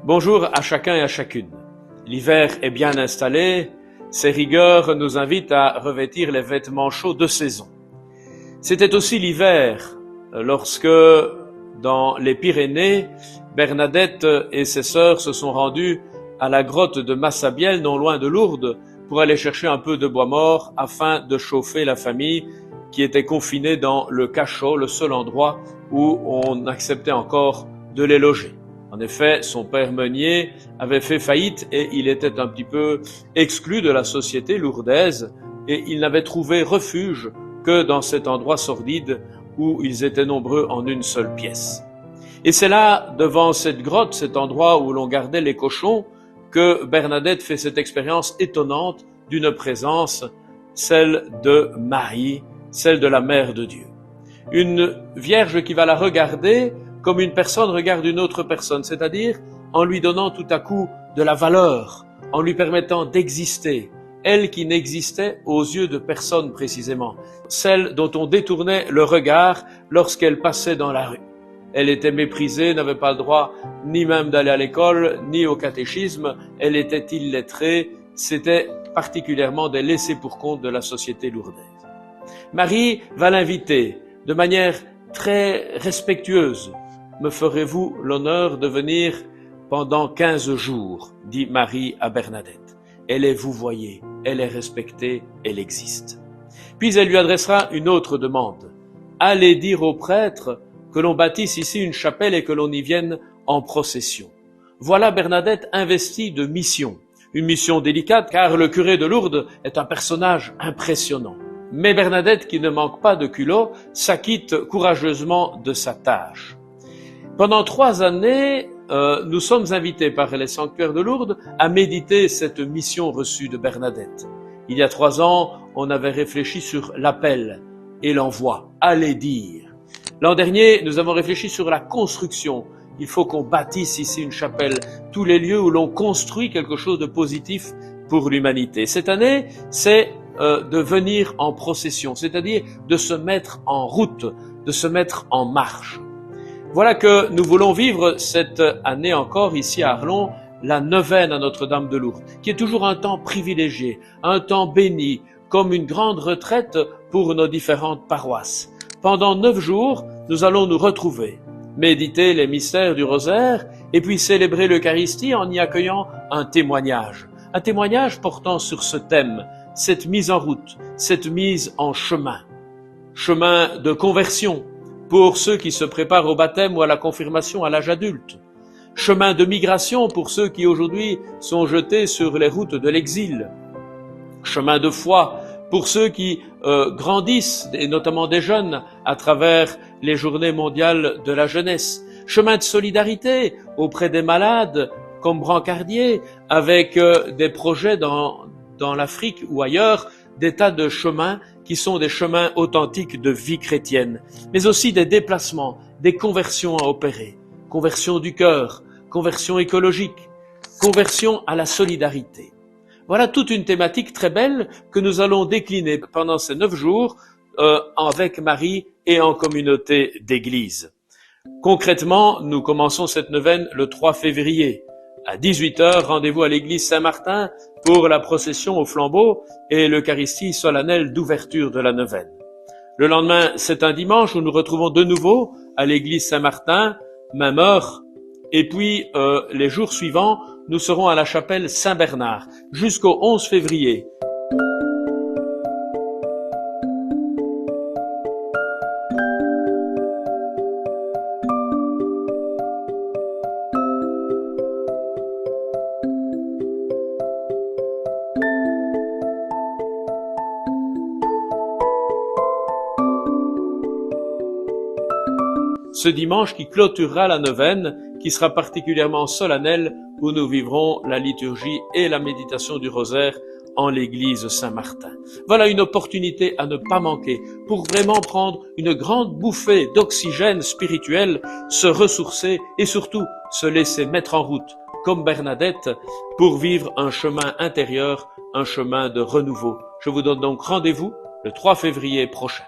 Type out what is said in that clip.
Bonjour à chacun et à chacune. L'hiver est bien installé, ses rigueurs nous invitent à revêtir les vêtements chauds de saison. C'était aussi l'hiver lorsque, dans les Pyrénées, Bernadette et ses sœurs se sont rendues à la grotte de Massabielle, non loin de Lourdes, pour aller chercher un peu de bois mort afin de chauffer la famille qui était confinée dans le cachot, le seul endroit où on acceptait encore de les loger. En effet, son père meunier avait fait faillite et il était un petit peu exclu de la société lourdaise et il n'avait trouvé refuge que dans cet endroit sordide où ils étaient nombreux en une seule pièce. Et c'est là, devant cette grotte, cet endroit où l'on gardait les cochons, que Bernadette fait cette expérience étonnante d'une présence, celle de Marie, celle de la Mère de Dieu. Une vierge qui va la regarder comme une personne regarde une autre personne, c'est-à-dire en lui donnant tout à coup de la valeur, en lui permettant d'exister, elle qui n'existait aux yeux de personne précisément, celle dont on détournait le regard lorsqu'elle passait dans la rue. Elle était méprisée, n'avait pas le droit ni même d'aller à l'école, ni au catéchisme, elle était illettrée, c'était particulièrement des laissés pour compte de la société lourdaise. Marie va l'inviter de manière très respectueuse. « Me ferez-vous l'honneur de venir pendant 15 jours ?» dit Marie à Bernadette. Elle est vouvoyée, elle est respectée, elle existe. Puis elle lui adressera une autre demande. « Allez dire au prêtre que l'on bâtisse ici une chapelle et que l'on y vienne en procession. » Voilà Bernadette investie de mission. Une mission délicate car le curé de Lourdes est un personnage impressionnant. Mais Bernadette, qui ne manque pas de culot, s'acquitte courageusement de sa tâche. Pendant 3 années, nous sommes invités par les sanctuaires de Lourdes à méditer cette mission reçue de Bernadette. Il y a 3 ans, on avait réfléchi sur l'appel et l'envoi, allez dire. L'an dernier, nous avons réfléchi sur la construction. Il faut qu'on bâtisse ici une chapelle, tous les lieux où l'on construit quelque chose de positif pour l'humanité. Cette année, c'est de venir en procession, c'est-à-dire de se mettre en route, de se mettre en marche. Voilà que nous voulons vivre cette année encore ici à Arlon, la neuvaine à Notre-Dame de Lourdes, qui est toujours un temps privilégié, un temps béni, comme une grande retraite pour nos différentes paroisses. Pendant 9 jours, nous allons nous retrouver, méditer les mystères du rosaire et puis célébrer l'Eucharistie en y accueillant un témoignage portant sur ce thème, cette mise en route, cette mise en chemin de conversion pour ceux qui se préparent au baptême ou à la confirmation à l'âge adulte, chemin de migration pour ceux qui aujourd'hui sont jetés sur les routes de l'exil, chemin de foi pour ceux qui grandissent, et notamment des jeunes, à travers les journées mondiales de la jeunesse, chemin de solidarité auprès des malades comme brancardiers, avec des projets dans l'Afrique ou ailleurs, des tas de chemins qui sont des chemins authentiques de vie chrétienne, mais aussi des déplacements, des conversions à opérer, conversion du cœur, conversion écologique, conversion à la solidarité. Voilà toute une thématique très belle que nous allons décliner pendant ces 9 jours avec Marie et en communauté d'église. Concrètement, nous commençons cette neuvaine le 3 février. À 18h, rendez-vous à l'église Saint-Martin pour la procession au flambeau et l'Eucharistie solennelle d'ouverture de la neuvaine. Le lendemain, c'est un dimanche où nous retrouvons de nouveau à l'église Saint-Martin, même heure. Et puis, les jours suivants, nous serons à la chapelle Saint-Bernard jusqu'au 11 février. Ce dimanche qui clôturera la neuvaine, qui sera particulièrement solennelle, où nous vivrons la liturgie et la méditation du rosaire en l'église Saint-Martin. Voilà une opportunité à ne pas manquer pour vraiment prendre une grande bouffée d'oxygène spirituel, se ressourcer et surtout se laisser mettre en route, comme Bernadette, pour vivre un chemin intérieur, un chemin de renouveau. Je vous donne donc rendez-vous le 3 février prochain.